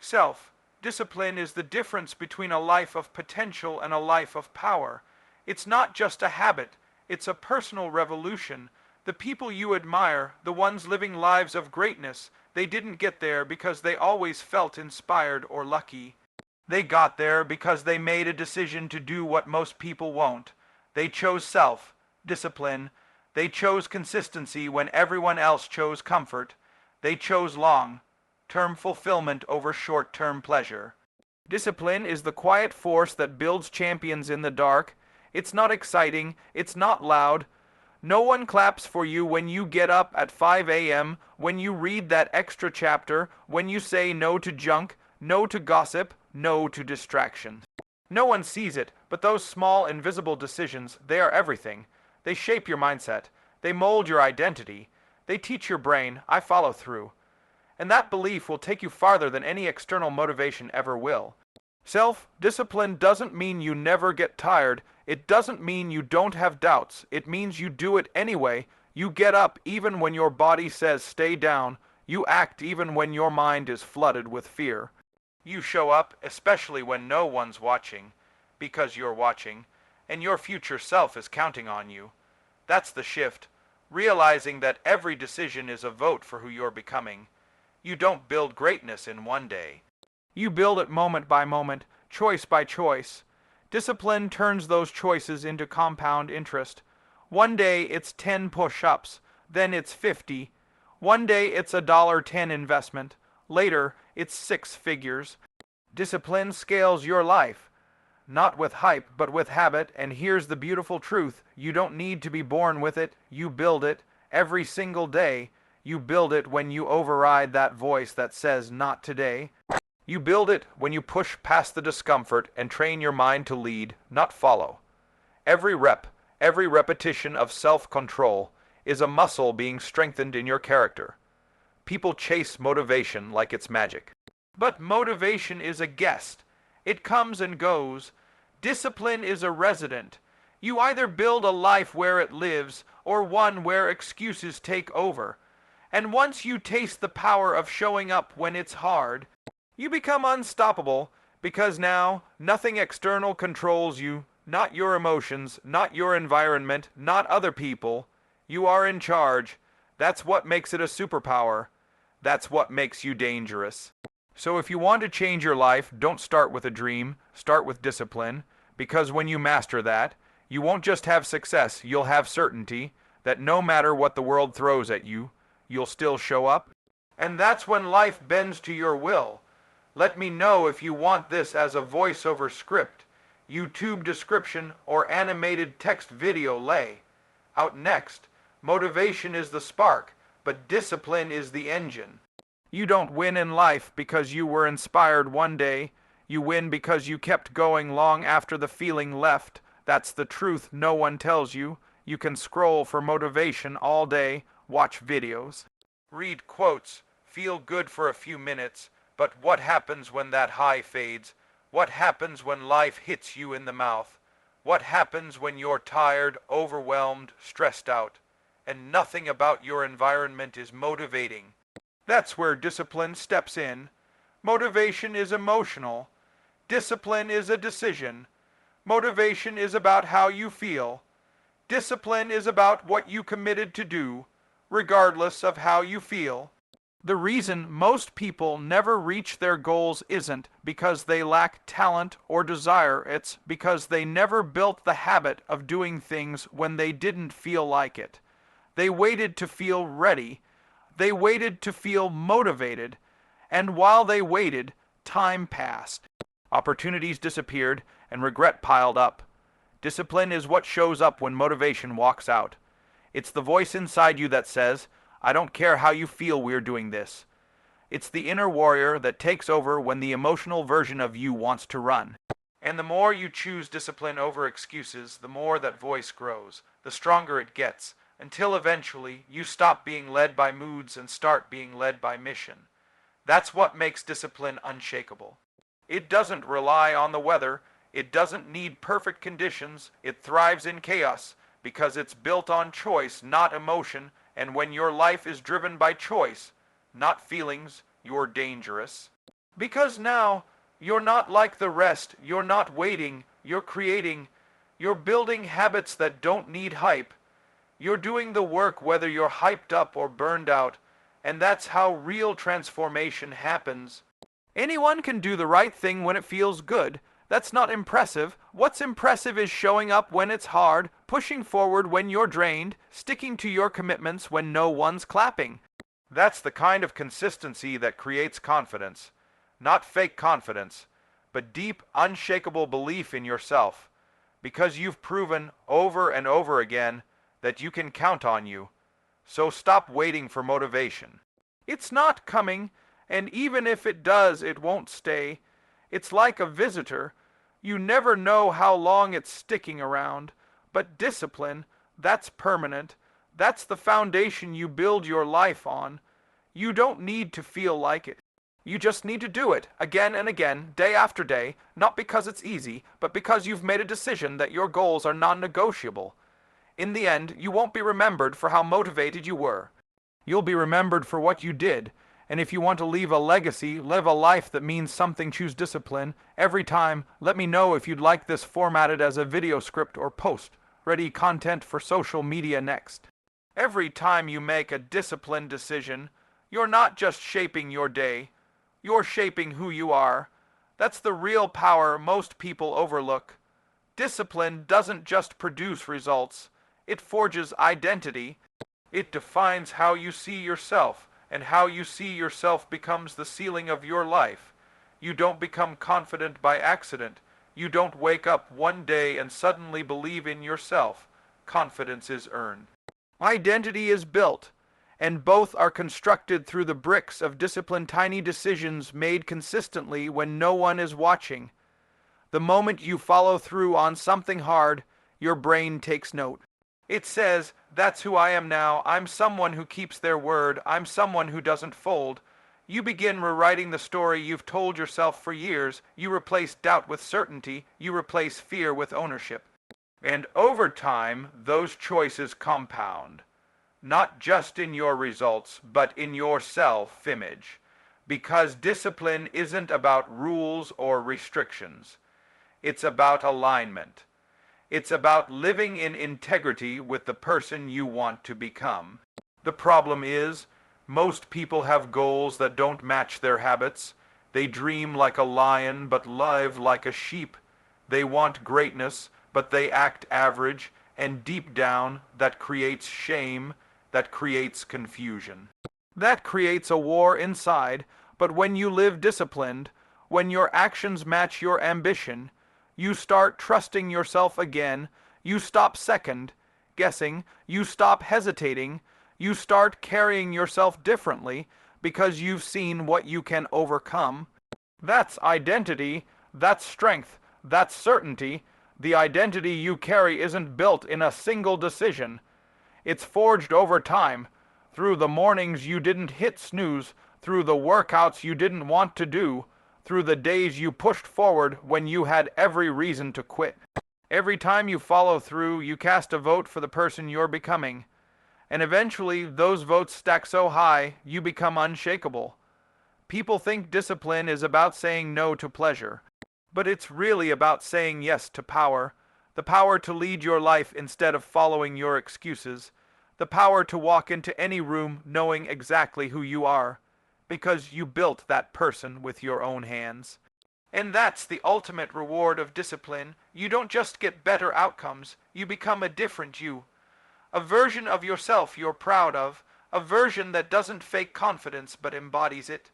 Self-discipline is the difference between a life of potential and a life of power. It's not just a habit, it's a personal revolution. The people you admire, the ones living lives of greatness, they didn't get there because they always felt inspired or lucky. They got there because they made a decision to do what most people won't. They chose self-discipline. They chose consistency when everyone else chose comfort. They chose long-term fulfillment over short-term pleasure. Discipline is the quiet force that builds champions in the dark. It's not exciting, it's not loud. No one claps for you when you get up at 5 a.m., when you read that extra chapter, when you say no to junk, no to gossip, no to distraction. No one sees it, but those small, invisible decisions, they are everything. They shape your mindset. They mold your identity. They teach your brain, I follow through. And that belief will take you farther than any external motivation ever will. Self-discipline doesn't mean you never get tired. It doesn't mean you don't have doubts. It means you do it anyway. You get up even when your body says stay down. You act even when your mind is flooded with fear. You show up, especially when no one's watching, because you're watching, and your future self is counting on you. That's the shift, realizing that every decision is a vote for who you're becoming. You don't build greatness in one day. You build it moment by moment, choice by choice. Discipline turns those choices into compound interest. One day it's 10 push-ups, then it's 50. One day it's a $10 investment. Later, it's 6 figures. Discipline scales your life. Not with hype, but with habit, and here's the beautiful truth. You don't need to be born with it. You build it every single day. You build it when you override that voice that says, not today. You build it when you push past the discomfort and train your mind to lead, not follow. Every repetition of self-control is a muscle being strengthened in your character. People chase motivation like it's magic. But motivation is a guest. It comes and goes. Discipline is a resident. You either build a life where it lives, or one where excuses take over. And once you taste the power of showing up when it's hard, you become unstoppable, because now nothing external controls you, not your emotions, not your environment, not other people. You are in charge. That's what makes it a superpower. That's what makes you dangerous. So if you want to change your life, don't start with a dream, start with discipline, because when you master that, you won't just have success, you'll have certainty that no matter what the world throws at you, you'll still show up. And that's when life bends to your will. Let me know if you want this as a voiceover script, YouTube description, or animated text video lay. Out next, motivation is the spark, but discipline is the engine. You don't win in life because you were inspired one day. You win because you kept going long after the feeling left. That's the truth no one tells you. You can scroll for motivation all day, watch videos, read quotes, feel good for a few minutes, but what happens when that high fades? What happens when life hits you in the mouth? What happens when you're tired, overwhelmed, stressed out, and nothing about your environment is motivating? That's where discipline steps in. Motivation is emotional. Discipline is a decision. Motivation is about how you feel. Discipline is about what you committed to do, regardless of how you feel. The reason most people never reach their goals isn't because they lack talent or desire. It's because they never built the habit of doing things when they didn't feel like it. They waited to feel ready. They waited to feel motivated. And while they waited, time passed. Opportunities disappeared and regret piled up. Discipline is what shows up when motivation walks out. It's the voice inside you that says, I don't care how you feel we're doing this. It's the inner warrior that takes over when the emotional version of you wants to run. And the more you choose discipline over excuses, the more that voice grows, the stronger it gets, until eventually you stop being led by moods and start being led by mission. That's what makes discipline unshakable. It doesn't rely on the weather. It doesn't need perfect conditions. It thrives in chaos because it's built on choice, not emotion. And when your life is driven by choice, not feelings, you're dangerous. Because now, you're not like the rest, you're not waiting, you're creating, you're building habits that don't need hype. You're doing the work whether you're hyped up or burned out, and that's how real transformation happens. Anyone can do the right thing when it feels good. That's not impressive. What's impressive is showing up when it's hard, pushing forward when you're drained, sticking to your commitments when no one's clapping. That's the kind of consistency that creates confidence. Not fake confidence, but deep, unshakable belief in yourself. Because you've proven over and over again that you can count on you. So stop waiting for motivation. It's not coming, and even if it does, it won't stay. It's like a visitor. You never know how long it's sticking around. But discipline, that's permanent. That's the foundation you build your life on. You don't need to feel like it. You just need to do it, again and again, day after day, not because it's easy, but because you've made a decision that your goals are non-negotiable. In the end, you won't be remembered for how motivated you were. You'll be remembered for what you did, and if you want to leave a legacy, live a life that means something, choose discipline. Every time, let me know if you'd like this formatted as a video script or post. Ready content for social media next. Every time you make a disciplined decision, you're not just shaping your day, you're shaping who you are. That's the real power most people overlook. Discipline doesn't just produce results. It forges identity. It defines how you see yourself, and how you see yourself becomes the ceiling of your life. You don't become confident by accident. You don't wake up one day and suddenly believe in yourself. Confidence is earned. Identity is built, and both are constructed through the bricks of disciplined tiny decisions made consistently when no one is watching. The moment you follow through on something hard, your brain takes note. It says, that's who I am now. I'm someone who keeps their word. I'm someone who doesn't fold. You begin rewriting the story you've told yourself for years. You replace doubt with certainty. You replace fear with ownership. And over time, those choices compound. Not just in your results, but in your self-image. Because discipline isn't about rules or restrictions. It's about alignment. It's about living in integrity with the person you want to become. The problem is, most people have goals that don't match their habits. They dream like a lion, but live like a sheep. They want greatness, but they act average, and deep down, that creates shame, that creates confusion. That creates a war inside, but when you live disciplined, when your actions match your ambition, you start trusting yourself again, you stop second guessing, you stop hesitating, you start carrying yourself differently because you've seen what you can overcome. That's identity, that's strength, that's certainty. The identity you carry isn't built in a single decision. It's forged over time, through the mornings you didn't hit snooze, through the workouts you didn't want to do, through the days you pushed forward when you had every reason to quit. Every time you follow through, you cast a vote for the person you're becoming. And eventually, those votes stack so high, you become unshakable. People think discipline is about saying no to pleasure. But it's really about saying yes to power. The power to lead your life instead of following your excuses. The power to walk into any room knowing exactly who you are. Because you built that person with your own hands. And that's the ultimate reward of discipline. You don't just get better outcomes, you become a different you. A version of yourself you're proud of, a version that doesn't fake confidence but embodies it.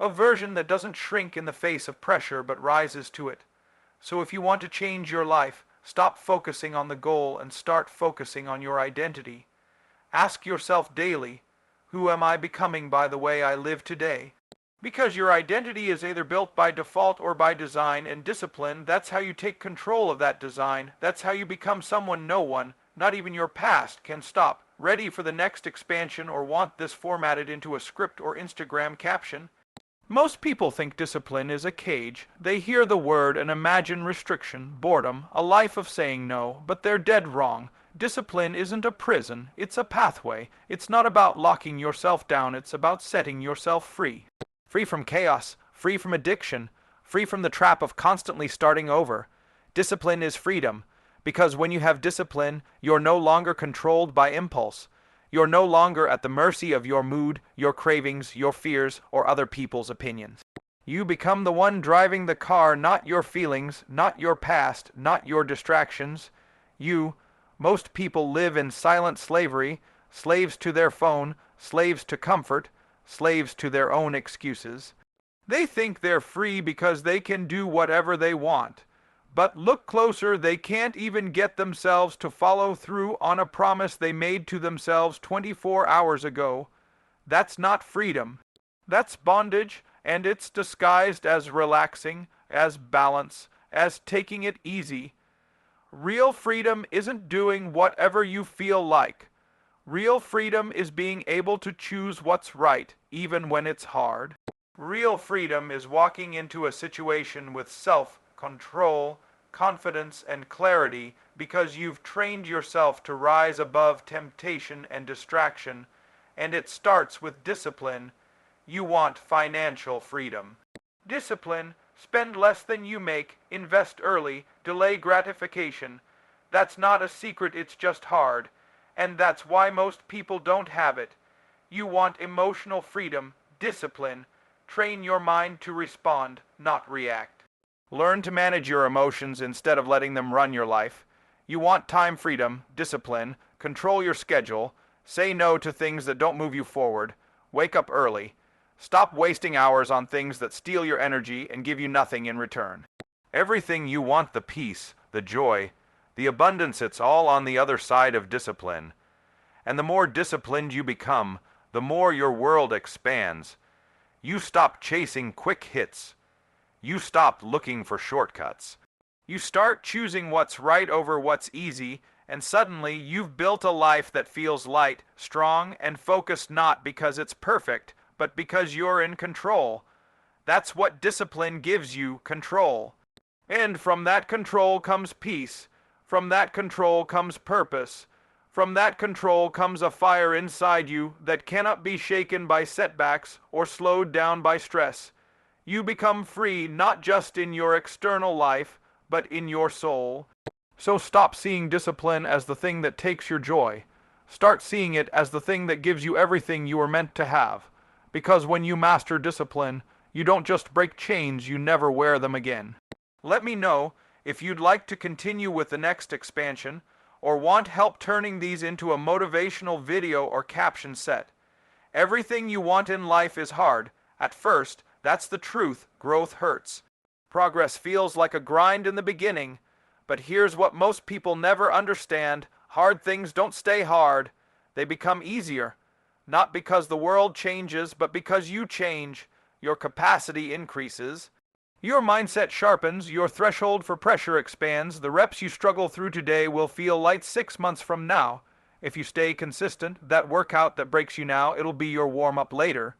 A version that doesn't shrink in the face of pressure but rises to it. So if you want to change your life, stop focusing on the goal and start focusing on your identity. Ask yourself daily, who am I becoming by the way I live today? Because your identity is either built by default or by design, and discipline, that's how you take control of that design. That's how you become someone no one, not even your past, can stop. Ready for the next expansion or want this formatted into a script or Instagram caption? Most people think discipline is a cage. They hear the word and imagine restriction, boredom, a life of saying no, but they're dead wrong. Discipline isn't a prison, it's a pathway. It's not about locking yourself down, it's about setting yourself free. Free from chaos, free from addiction, free from the trap of constantly starting over. Discipline is freedom, because when you have discipline, you're no longer controlled by impulse. You're no longer at the mercy of your mood, your cravings, your fears, or other people's opinions. You become the one driving the car, not your feelings, not your past, not your distractions. Most people live in silent slavery, slaves to their phone, slaves to comfort, slaves to their own excuses. They think they're free because they can do whatever they want. But look closer, they can't even get themselves to follow through on a promise they made to themselves 24 hours ago. That's not freedom. That's bondage, and it's disguised as relaxing, as balance, as taking it easy. Real freedom isn't doing whatever you feel like. Real freedom is being able to choose what's right, even when it's hard. Real freedom is walking into a situation with self-control, confidence, and clarity because you've trained yourself to rise above temptation and distraction, and it starts with discipline. You want financial freedom. Discipline: spend less than you make, invest early, delay gratification. That's not a secret, it's just hard. And that's why most people don't have it. You want emotional freedom, discipline. Train your mind to respond, not react. Learn to manage your emotions instead of letting them run your life. You want time freedom, discipline. Control your schedule. Say no to things that don't move you forward. Wake up early. Stop wasting hours on things that steal your energy and give you nothing in return. Everything you want, the peace, the joy, the abundance, it's all on the other side of discipline. And the more disciplined you become, the more your world expands. You stop chasing quick hits. You stop looking for shortcuts. You start choosing what's right over what's easy, and suddenly you've built a life that feels light, strong, and focused, not because it's perfect, but because you're in control. That's what discipline gives you: control. And from that control comes peace. From that control comes purpose. From that control comes a fire inside you that cannot be shaken by setbacks or slowed down by stress. You become free not just in your external life, but in your soul. So stop seeing discipline as the thing that takes your joy. Start seeing it as the thing that gives you everything you were meant to have. Because when you master discipline, you don't just break chains, you never wear them again. Let me know if you'd like to continue with the next expansion, or want help turning these into a motivational video or caption set. Everything you want in life is hard. At first, that's the truth. Growth hurts. Progress feels like a grind in the beginning. But here's what most people never understand: hard things don't stay hard. They become easier. Not because the world changes, but because you change. Your capacity increases. Your mindset sharpens, your threshold for pressure expands. The reps you struggle through today will feel light 6 months from now. If you stay consistent, that workout that breaks you now, it'll be your warm-up later.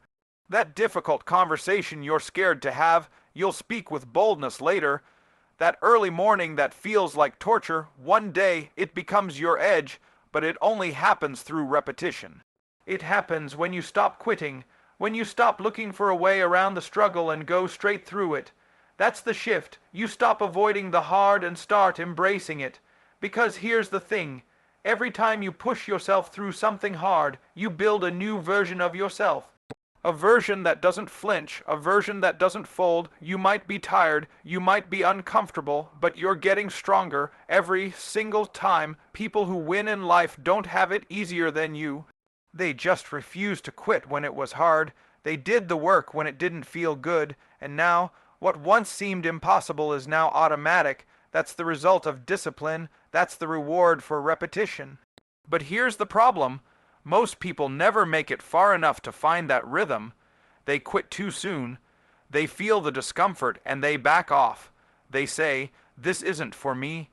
That difficult conversation you're scared to have, you'll speak with boldness later. That early morning that feels like torture, one day it becomes your edge, but it only happens through repetition. It happens when you stop quitting, when you stop looking for a way around the struggle and go straight through it. That's the shift. You stop avoiding the hard and start embracing it. Because here's the thing: every time you push yourself through something hard, you build a new version of yourself. A version that doesn't flinch, a version that doesn't fold. You might be tired, you might be uncomfortable, but you're getting stronger every single time. People who win in life don't have it easier than you. They just refused to quit when it was hard. They did the work when it didn't feel good, and now what once seemed impossible is now automatic. That's the result of discipline. That's the reward for repetition. But here's the problem. Most people never make it far enough to find that rhythm. They quit too soon. They feel the discomfort and they back off. They say, "This isn't for me,"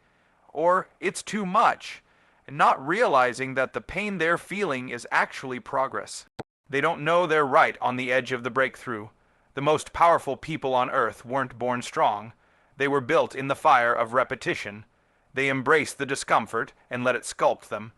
or "It's too much," not realizing that the pain they're feeling is actually progress. They don't know they're right on the edge of the breakthrough. The most powerful people on earth weren't born strong. They were built in the fire of repetition. They embraced the discomfort and let it sculpt them.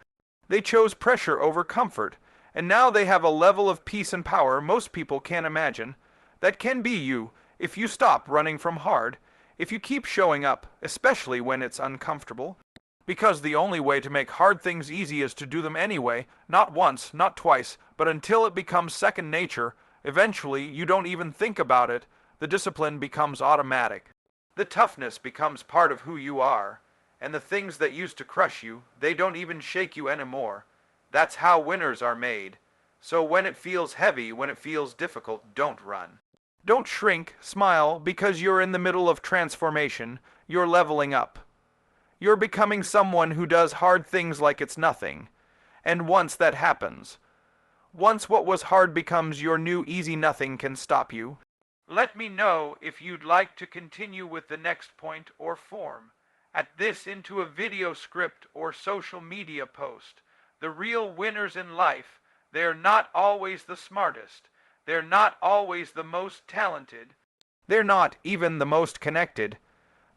They chose pressure over comfort, and now they have a level of peace and power most people can't imagine. That can be you, if you stop running from hard, if you keep showing up, especially when it's uncomfortable. Because the only way to make hard things easy is to do them anyway, not once, not twice, but until it becomes second nature. Eventually, you don't even think about it. The discipline becomes automatic. The toughness becomes part of who you are. And the things that used to crush you, they don't even shake you anymore. That's how winners are made. So when it feels heavy, when it feels difficult, don't run. Don't shrink, smile, because you're in the middle of transformation. You're leveling up. You're becoming someone who does hard things like it's nothing. And once that happens, once what was hard becomes your new easy, nothing can stop you. Let me know if you'd like to continue with the next point or form. Add this into a video script or social media post. The real winners in life, they're not always the smartest. They're not always the most talented. They're not even the most connected.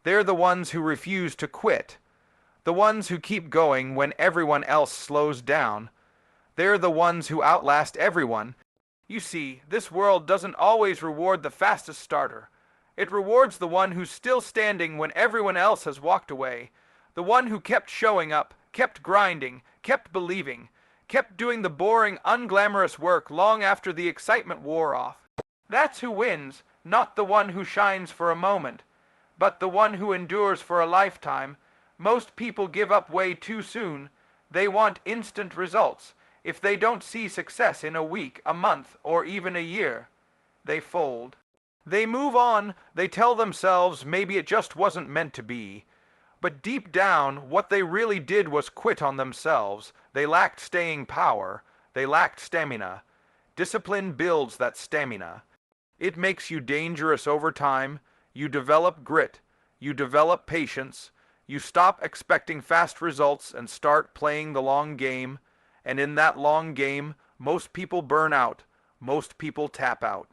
They're the ones who refuse to quit. The ones who keep going when everyone else slows down. They're the ones who outlast everyone. You see, this world doesn't always reward the fastest starter. It rewards the one who's still standing when everyone else has walked away. The one who kept showing up, kept grinding, kept believing, kept doing the boring, unglamorous work long after the excitement wore off. That's who wins, not the one who shines for a moment, but the one who endures for a lifetime. Most people give up way too soon. They want instant results. If they don't see success in a week, a month, or even a year, they fold. They move on. They tell themselves maybe it just wasn't meant to be. But deep down, what they really did was quit on themselves. They lacked staying power. They lacked stamina. Discipline builds that stamina. It makes you dangerous over time. You develop grit. You develop patience. You stop expecting fast results and start playing the long game. And in that long game, most people burn out. Most people tap out.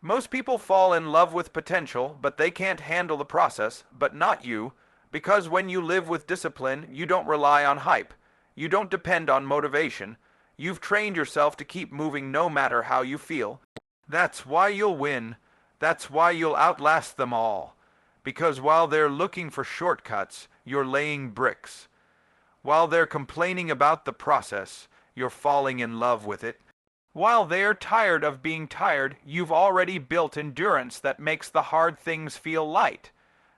Most people fall in love with potential, but they can't handle the process, but not you. Because when you live with discipline, you don't rely on hype. You don't depend on motivation. You've trained yourself to keep moving no matter how you feel. That's why you'll win. That's why you'll outlast them all. Because while they're looking for shortcuts, you're laying bricks. While they're complaining about the process, you're falling in love with it. While they're tired of being tired, you've already built endurance that makes the hard things feel light.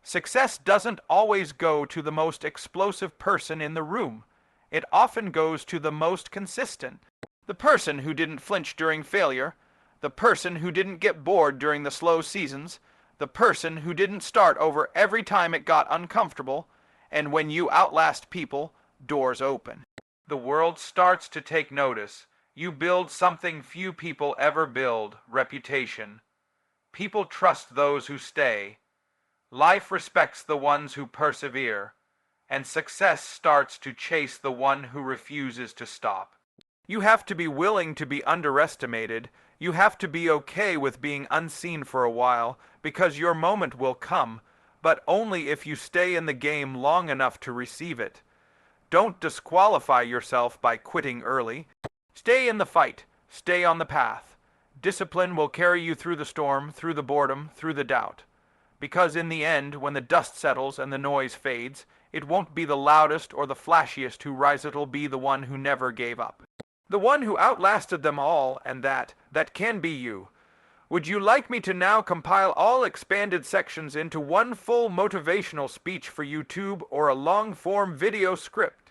Success doesn't always go to the most explosive person in the room. It often goes to the most consistent. The person who didn't flinch during failure, the person who didn't get bored during the slow seasons, the person who didn't start over every time it got uncomfortable, and when you outlast people, doors open. The world starts to take notice. You build something few people ever build, reputation. People trust those who stay. Life respects the ones who persevere, and success starts to chase the one who refuses to stop. You have to be willing to be underestimated. You have to be okay with being unseen for a while, because your moment will come, but only if you stay in the game long enough to receive it. Don't disqualify yourself by quitting early. Stay in the fight. Stay on the path. Discipline will carry you through the storm, through the boredom, through the doubt. Because in the end, when the dust settles and the noise fades, it won't be the loudest or the flashiest who rises, it'll be the one who never gave up. The one who outlasted them all, and that can be you. Would you like me to now compile all expanded sections into one full motivational speech for YouTube or a long-form video script?